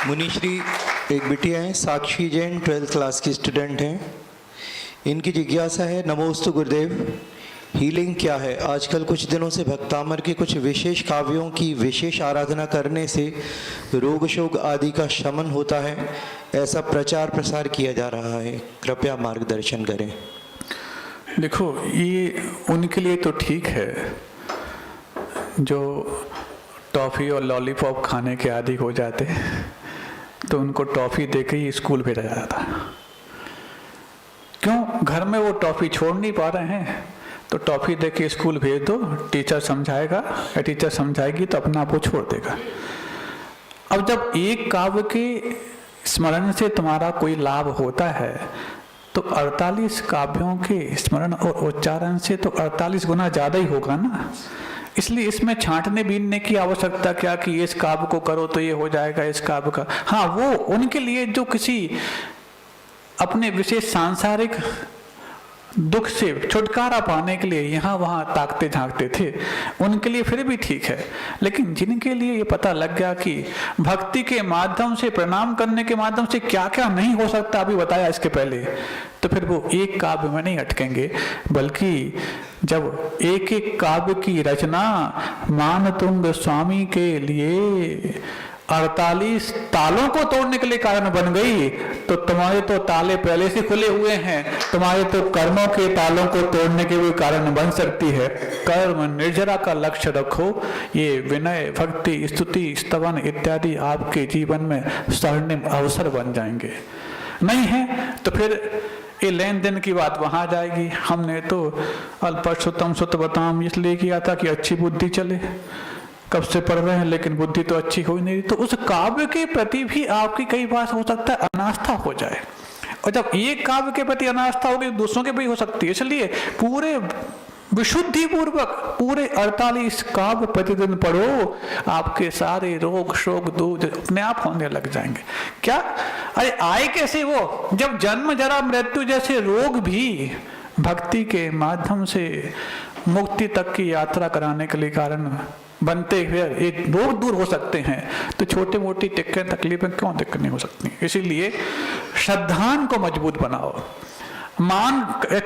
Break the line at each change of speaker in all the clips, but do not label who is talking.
मुनिश्री एक बिटिया हैं, साक्षी जैन 12th क्लास की स्टूडेंट हैं। इनकी जिज्ञासा है, नमोस्तु गुरुदेव, हीलिंग क्या है? आजकल कुछ दिनों से भक्तामर के कुछ विशेष काव्यों की विशेष आराधना करने से रोग शोक आदि का शमन होता है, ऐसा प्रचार प्रसार किया जा रहा है, कृपया मार्गदर्शन करें।
देखो, ये उनके लिए तो ठीक है जो टॉफ़ी और लॉलीपॉप खाने के आदी हो जाते, तो उनको टॉफ़ी देके ही स्कूल भेजा जाता। क्यों? घर में वो टॉफ़ी छोड़ नहीं पा रहे हैं, तो टॉफ़ी देके स्कूल भेज दो, टीचर समझाएगा या टीचर समझाएगी तो अपना आप वो छोड़ देगा। अब जब एक काव्य के स्मरण से तुम्हारा कोई लाभ होता है, तो 48 काव्यों के स्मरण और उच्चारण से तो 48 गुना ज़्यादा ही होगा ना। इसलिए इसमें छांटने बीनने की आवश्यकता क्या कि इस काव्य को करो तो ये हो जाएगा, इस काव्य का। हाँ, वो उनके लिए जो किसी अपने विशेष सांसारिक दुख से छुटकारा पाने के लिए यहाँ वहाँ ताकते झांकते थे, उनके लिए फिर भी ठीक है। लेकिन जिनके लिए ये पता लग गया कि भक्ति के माध्यम से, प्रणाम करने के माध्यम से क्या क्या नहीं हो सकता, अभी बताया इसके पहले, तो फिर वो एक काव्य में नहीं अटकेंगे, बल्कि जब एक एक काव्य की रचना मानतुंग स्वामी के लिए 48 तालों को तोड़ने के लिए कारण बन गई, तो तुम्हारे तो ताले पहले से खुले हुए हैं, तुम्हारे तो कर्मों के तालों को तोड़ने के भी कारण बन सकती है। कर्म निर्जरा का लक्ष्य रखो, ये विनय, भक्ति, स्तुति, स्तवन इत्यादि आपके जीवन में स्वर्णिम अवसर बन जाएंगे। नहीं है तो फिर ये लेन देन की बात वहां जाएगी। हमने तो अल्पशुतम सुत बताम इसलिए किया था कि अच्छी बुद्धि चले, कब से पढ़ रहे हैं लेकिन बुद्धि तो अच्छी हो ही नहीं। तो उस काव्य के प्रति भी आपकी कई बार हो सकता है अनास्था हो जाए, और जब एक काव्य के प्रति अनास्था होगी दूसरों के भी हो सकती है। इसलिए पूरे विशुद्धि पूर्वक पूरे 48 काव्य प्रतिदिन पढ़ो, आपके सारे रोग शोक दूर अपने आप होने लग जाएंगे। क्या? अरे आए कैसे वो? जब जन्म जरा मृत्यु जैसे रोग भी भक्ति के माध्यम से मुक्ति तक की यात्रा कराने के लिए कारण बनते हुए एक रोग दूर हो सकते हैं, तो छोटे मोटी टिक्के तकलीफें क्यों दिक्कत नहीं हो सकती? इसीलिए श्रद्धान को मजबूत बनाओ। मान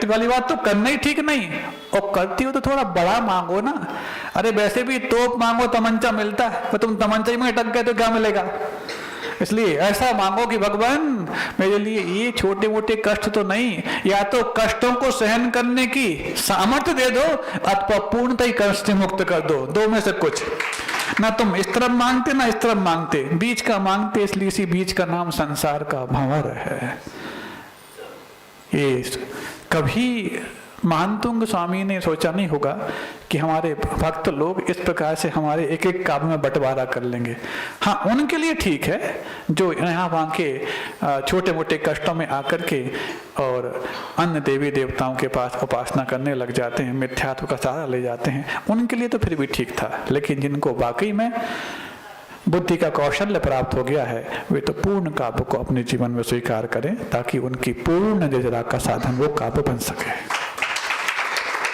वाली बात तो करना ही ठीक नहीं, और करती हो तो थोड़ा बड़ा मांगो ना। अरे वैसे भी तोप मांगो तमंचा मिलता है, तो तुम तमंचा में अटक गए तो क्या मिलेगा? इसलिए ऐसा मांगो कि भगवान मेरे लिए ये छोटे मोटे कष्ट तो नहीं, या तो कष्टों को सहन करने की सामर्थ्य दे दो अथवा पूर्णतः कष्ट से मुक्त कर दो, दो में से कुछ। ना तुम इस तरफ मांगते ना इस तरफ मांगते, बीच का मांगते, इसलिए इसी बीच का नाम संसार का भंवर है। ये कभी मानतुंग स्वामी ने सोचा नहीं होगा कि हमारे भक्त लोग इस प्रकार से हमारे एक एक काव्य में बंटवारा कर लेंगे। हाँ, उनके लिए ठीक है जो यहाँ वहाँ के छोटे मोटे कष्टों में आकर के और अन्य देवी देवताओं के पास उपासना करने लग जाते हैं, मिथ्यात्व का सहारा ले जाते हैं, उनके लिए तो फिर भी ठीक था। लेकिन जिनको वाकई में बुद्धि का कौशल्य प्राप्त हो गया है, वे तो पूर्ण काव्य को अपने जीवन में स्वीकार करें, ताकि उनकी पूर्ण निर्जरा का साधन वो काव्य बन सके।